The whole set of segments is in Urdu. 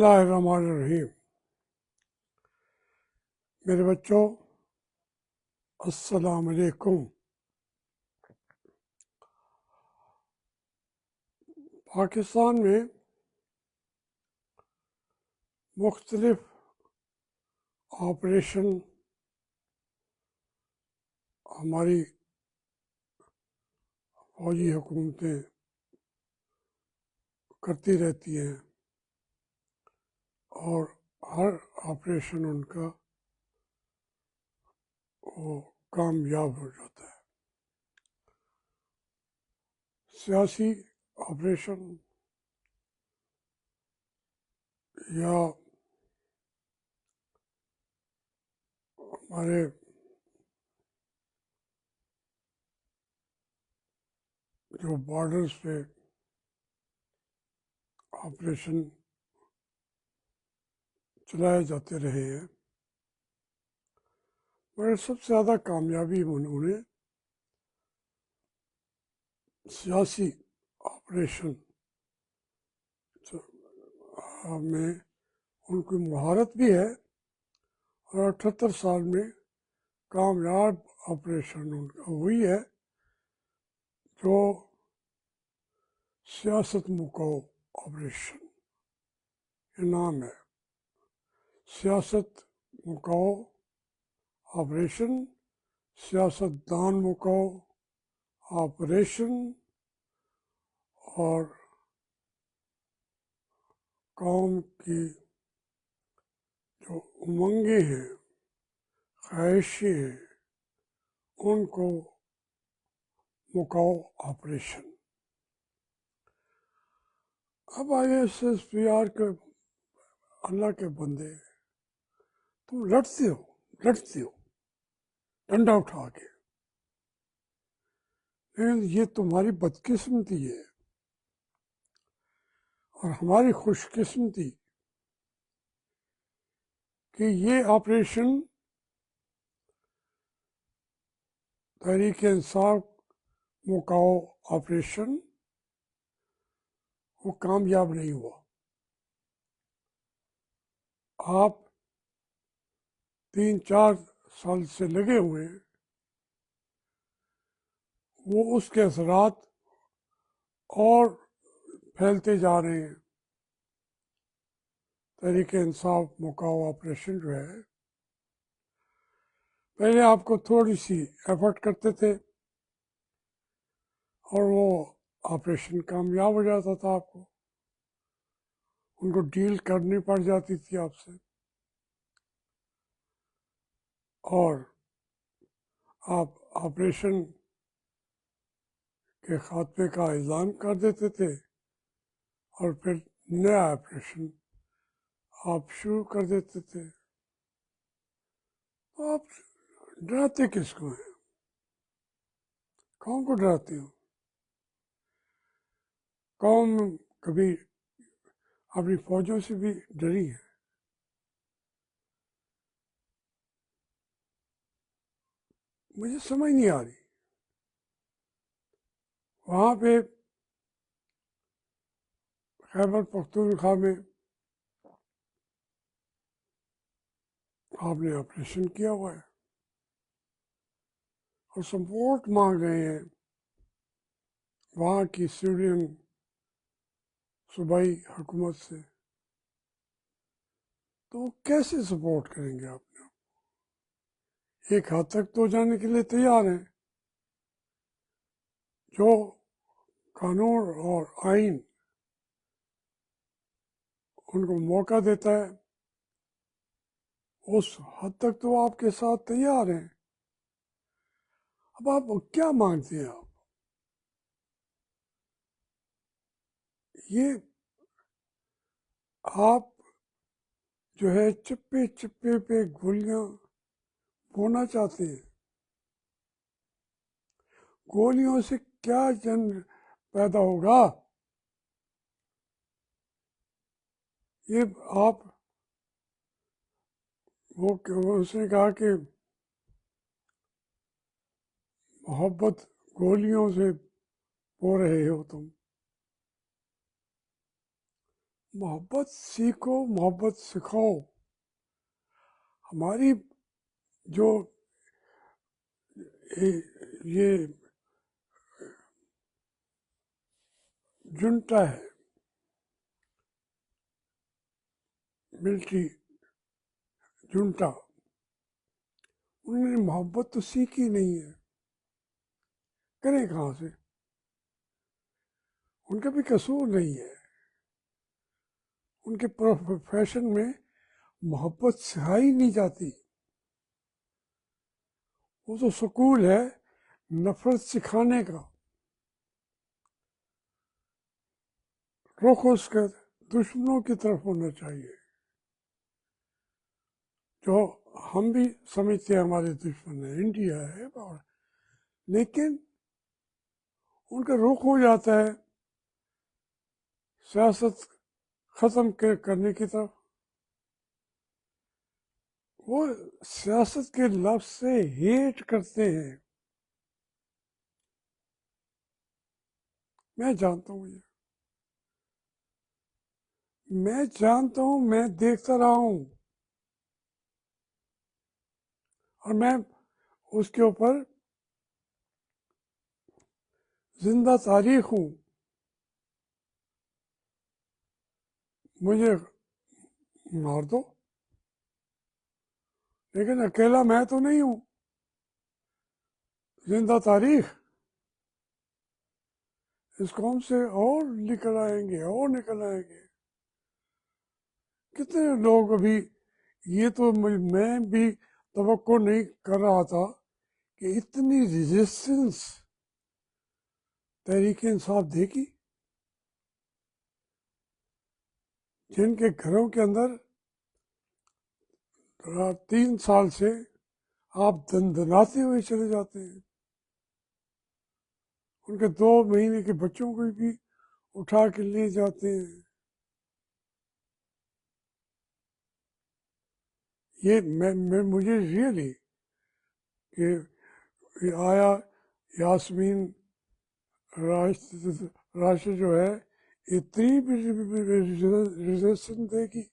اللہ الرحمن الرحیم۔ میرے بچوں، السلام علیکم۔ پاکستان میں مختلف آپریشن ہماری فوجی حکومتیں کرتی رہتی ہیں اور ہر آپریشن ان کا وہ کامیاب ہو جاتا ہے۔ سیاسی آپریشن یا ہمارے جو بارڈرز پہ آپریشن چلائے جاتے رہے ہیں، مگر سب سے زیادہ کامیابی انہوں نے سیاسی آپریشن میں ان کی مہارت بھی ہے، اور 78 سال میں کامیاب آپریشن ان کا وہی ہے جو سیاست مکو آپریشن یہ نام ہے۔ سیاست مکو آپریشن، سیاست دان مکو آپریشن، اور قوم کی جو امنگیں ہیں، خواہشیں ہیں، ان کو مکاؤ آپریشن۔ اب ISSPR کے اللہ کے بندے، تم لڑتے ہو ڈنڈا اٹھا کے، لیکن یہ تمہاری بدقسمتی ہے اور ہماری خوش قسمتی کہ یہ operation Tehreek Insaf Macau operation وہ کامیاب نہیں ہوا۔ آپ 3-4 سال سے لگے ہوئے ہیں، وہ اس کے اثرات اور پھیلتے جا رہے ہیں۔ تحریک انصاف مکاؤ آپریشن جو ہے، پہلے آپ کو تھوڑی سی ایفرٹ کرتے تھے اور وہ آپریشن کامیاب ہو جاتا تھا، آپ کو ان کو ڈیل کرنی پڑ جاتی تھی آپ سے، اور آپ آپریشن کے خاتمے کا اعلان کر دیتے تھے، اور پھر نیا آپریشن آپ شروع کر دیتے تھے۔ تو آپ ڈراتے کس کو ہیں؟ قوم کو ڈراتے ہو؟ قوم کبھی اپنی فوجوں سے بھی ڈری ہے؟ مجھے سمجھ نہیں آ رہی۔ وہاں پہ خیبر پختونخوا میں آپ نے آپریشن کیا ہوا ہے اور سپورٹ مانگ رہے ہیں وہاں کی سویڈین صوبائی حکومت سے، تو وہ کیسے سپورٹ کریں گے آپ نے؟ ایک حد تک تو جانے کے لیے تیار ہیں، جو قانون اور آئین ان کو موقع دیتا ہے اس حد تک تو آپ کے ساتھ تیار ہیں۔ اب آپ کیا مانگتے ہیں؟ یہ آپ جو ہے چپے چپے پہ گولیاں بونا چاہتے ہیں۔ گولیوں سے کیا جنگ پیدا ہوگا؟ یہ آپ اس نے کہا کہ محبت گولیوں سے بو رہے ہو تم۔ محبت سیکھو، محبت سکھاؤ. ہماری جو یہ جنٹا ہے، ملٹری جنٹا، انہوں نے محبت تو سیکھی نہیں ہے، کریں کہاں سے؟ ان کا بھی قصور نہیں ہے، ان کے پروفیشن میں محبت سکھائی نہیں جاتی. وہ تو سکول ہے نفرت سکھانے کا. رخ اس کے دشمنوں کی طرف ہونا چاہیے، جو ہم بھی سمجھتے ہیں ہمارے دشمن ہیں، انڈیا ہے، اور لیکن ان کا رخ ہو جاتا ہے سیاست ختم کرنے کی طرف. وہ سیاست کے لفظ سے ہیٹ کرتے ہیں. میں جانتا ہوں، میں جانتا ہوں، میں دیکھتا رہا ہوں، اور میں اس کے اوپر زندہ تاریخ ہوں. مجھے مار دو، لیکن اکیلا میں تو نہیں ہوں. زندہ تاریخ اس قوم سے اور نکل آئیں گے، اور نکل آئیں گے. کتنے لوگ ابھی، یہ تو میں بھی توقع نہیں کر رہا تھا کہ اتنی ریزسٹنس تحریک انصاف دے گی، جن کے گھروں کے اندر 3 سال سے آپ دندناتے ہوئے چلے جاتے ہیں. ان کے 2 مہینے کے بچوں کو بھی اٹھا کے لے جاتے ہیں. یہ مجھے ریئلی کہ آیا یاسمین راشد جو ہے اتنی ریزسٹنس دے گی،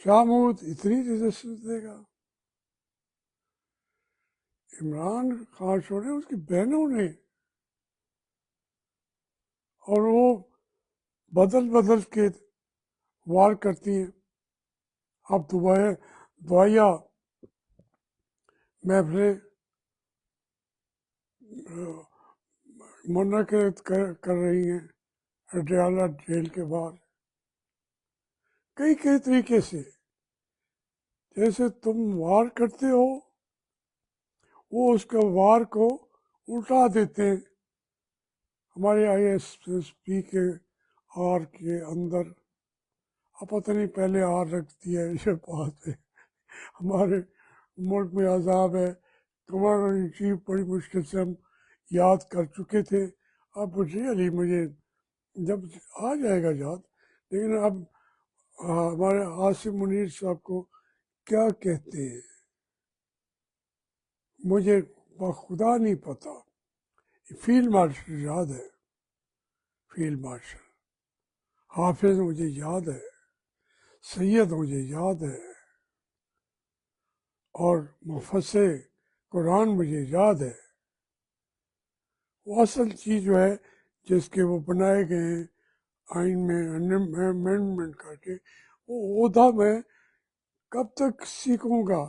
شاہ محمود اتنی ریزسٹنس دے گا. عمران خان چھوڑے، اس کی بہنوں نے، اور وہ بدل کے وار کرتی ہیں. اب دعائیا محفلیں منعقد کر رہی ہیں اڈیالہ جیل کے باہر، کئی طریقے سے. جیسے تم وار کرتے ہو، وہ اس کے وار کو الٹا دیتے ہیں. ہمارے آئی ایس پی کے آر کے اندر اب پتہ نہیں پہلے آر رکھ دیا ہے یہ بات ہے. ہمارے ملک میں عذاب ہے، کمانڈر ان چیف بڑی مشکل سے ہم یاد کر چکے تھے. اب ریئلی مجھے جب آ جائے گا یاد، لیکن اب ہمارے عاصم منیر صاحب کو کیا کہتے ہیں مجھے بخدا نہیں پتا. فیلڈ مارشل یاد ہے، فیلڈ مارشل حافظ مجھے یاد ہے، سید مجھے یاد ہے، اور مفسر قرآن مجھے یاد ہے. وہ اصل چیز جو ہے جس کے وہ بنائے گئے ہیں آئین میں امینڈمنٹ کر کے، وہ عہدہ میں کب تک سیکھوں گا؟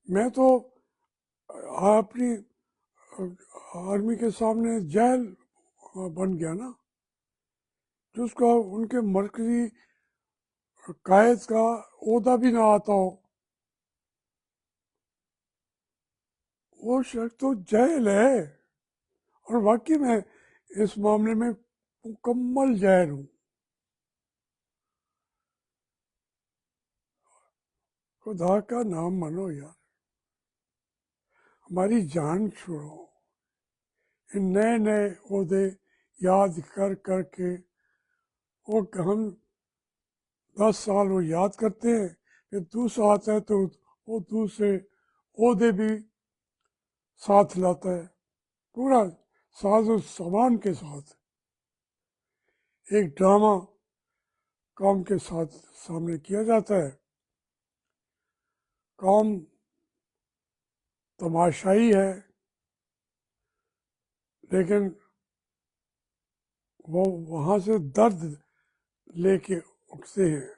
میں تو اپنی آرمی کے سامنے جیل بن گیا نا، جس کو ان کے مرکزی قائد کا عہدہ بھی نہ آتا ہو. وہ شخص تو جاہل ہے، اور واقعی میں اس معاملے میں مکمل جاہل ہوں. خدا کا نام مانو یار، ہماری جان چھوڑو. ان نئے عہدے یاد کر کے وہ ہم 10 سال وہ یاد کرتے ہیں، پھر دوسرا آتا ہے تو وہ دوسرے عہدے بھی ساتھ لاتا ہے، پورا ساز و سامان کے ساتھ. ایک ڈرامہ قوم کے ساتھ سامنے کیا جاتا ہے. قوم تماشائی ہے لیکن وہ وہاں سے درد لے کے اٹھتے ہیں.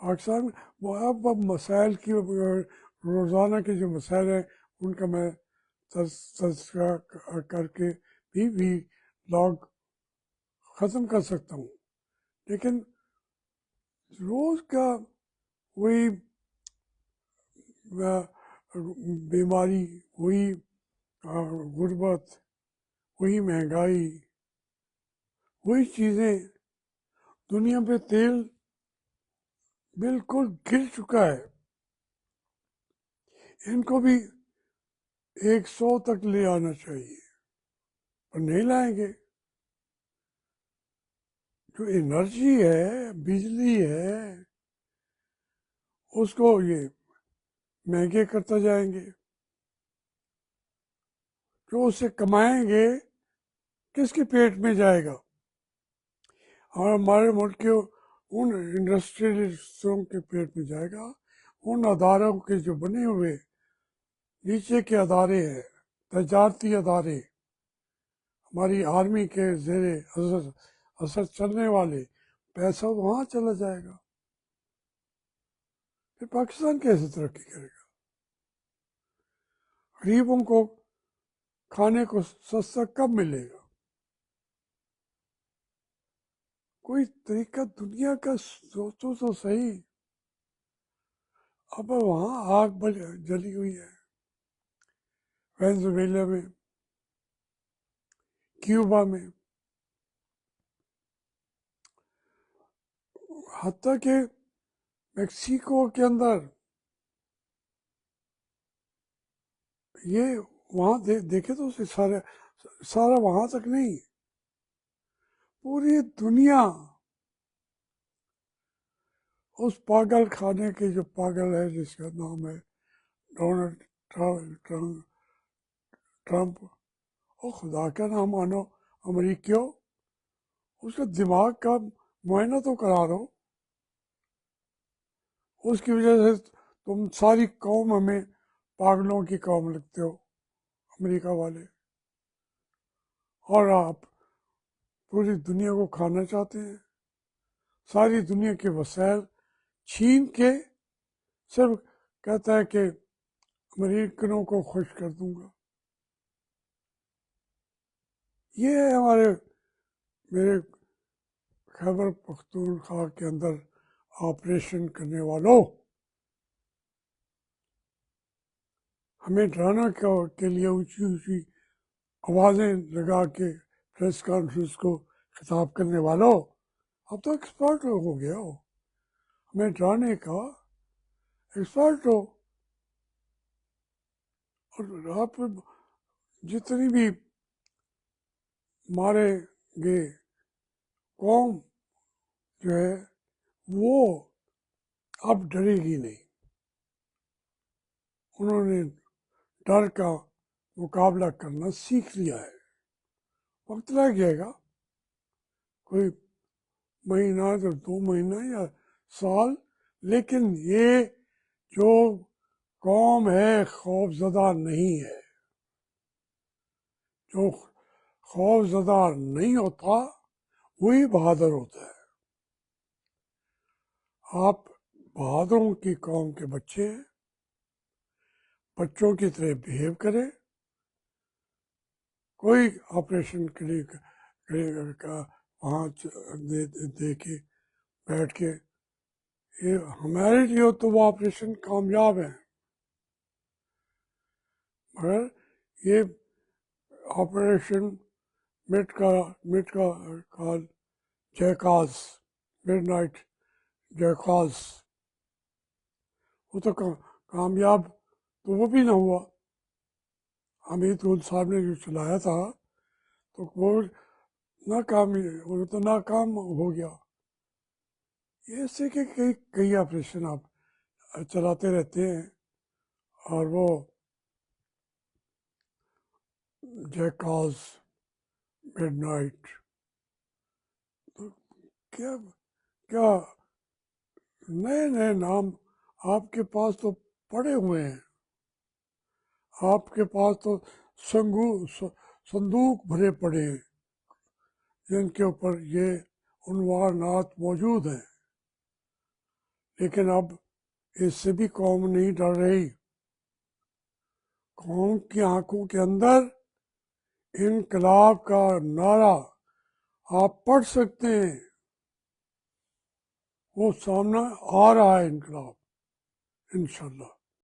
پاکستان وہ اب مسائل کی روزانہ کے جو مسائل ہیں ان کا میں تذکرہ کر کے بھی لاگ ختم کر سکتا ہوں، لیکن روز کا وہی بیماری، وہی غربت، وہی مہنگائی، وہی چیزیں. دنیا پہ تیل بالکل گر چکا ہے، ان کو بھی 100 تک لے آنا چاہیے، پر نہیں لائیں گے. جو انرجی ہے، بجلی ہے، اس کو یہ مہنگے کرتا جائیں گے. جو اسے کمائیں گے کس کے پیٹ میں جائے گا؟ اور ہمارے ملک کے ان انڈسٹریلسٹوں کے پیٹ میں جائے گا، ان اداروں کے جو بنے ہوئے نیچے کے ادارے ہیں، تجارتی ادارے، ہماری آرمی کے زیر اثر چلنے والے، پیسہ وہاں چلا جائے گا. پھر پاکستان کیسے ترقی کرے گا؟ غریبوں کو کھانے کو سستا کب ملے گا؟ کوئی طریقہ دنیا کا سوچو تو صحیح. اب وہاں آگ جلی ہوئی ہے، وینزویلا میں، کیوبا میں، حتیٰ کہ میکسیکو کے اندر. یہ وہاں دیکھے تو سارا وہاں تک نہیں، پوری دنیا اس پاگل خانے کے جو پاگل ہے جس کا نام ہے ڈونلڈ ٹرمپ. اور خدا کا نام مانو امریکیوں، اس کا دماغ کا معائنہ تو کرا دو. اس کی وجہ سے تم ساری قوم ہمیں پاگلوں کی قوم لگتے ہو، امریکہ والے. اور آپ پوری دنیا کو کھانا چاہتے ہیں، ساری دنیا کے وسائل چھین کے صرف کہتا ہے کہ امریکنوں کو خوش کر دوں گا. یہ ہے میرے خیبر پختونخوا کے اندر آپریشن کرنے والوں. ہمیں ڈرانا کے لیے اونچی اونچی آوازیں لگا کے پریس کانفرنس کو خطاب کرنے والوں، اب تو ایکسپرٹ ہو گیا ہو، ہمیں ڈرانے کا ایکسپرٹ ہو. اور آپ جتنی بھی مارے گے قوم جو ہے وہ اب ڈرے گی نہیں. انہوں نے ڈر کا مقابلہ کرنا سیکھ لیا ہے. وقت لگ جائے گا، کوئی مہینہ یا 2 مہینہ یا سال، لیکن یہ جو قوم ہے خوف زدہ نہیں ہے. جو خوف زدہ نہیں ہوتا وہی بہادر ہوتا ہے. آپ بہادروں کی قوم کے بچے ہیں، بچوں کی طرح بہیو کرے. کوئی آپریشن کے لیے وہاں دے کے بیٹھ کے یہ ہمارے لیے تو وہ آپریشن کامیاب ہیں، مگر یہ آپریشن مڈ کال جیکاز، مڈ نائٹ جیکاز، وہ تو کامیاب تو وہ بھی نہ ہوا. حمید گل صاحب نے جو چلایا تھا تو وہ تو ناکام ہو گیا. ایسے کہ کئی آپریشن آپ چلاتے رہتے ہیں اور وہ جیکاز مڈ نائٹ. تو کیا کیا نئے نئے نام آپ کے پاس تو پڑے ہوئے ہیں. آپ کے پاس تو صندوق بھرے پڑے ہیں جن کے اوپر یہ عنوانات موجود ہیں. لیکن اب اس سے بھی قوم نہیں ڈر رہی. قوم کی آنکھوں کے اندر انقلاب کا نعرہ آپ پڑھ سکتے ہیں. وہ سامنے آ رہا ہے انقلاب انشاءاللہ.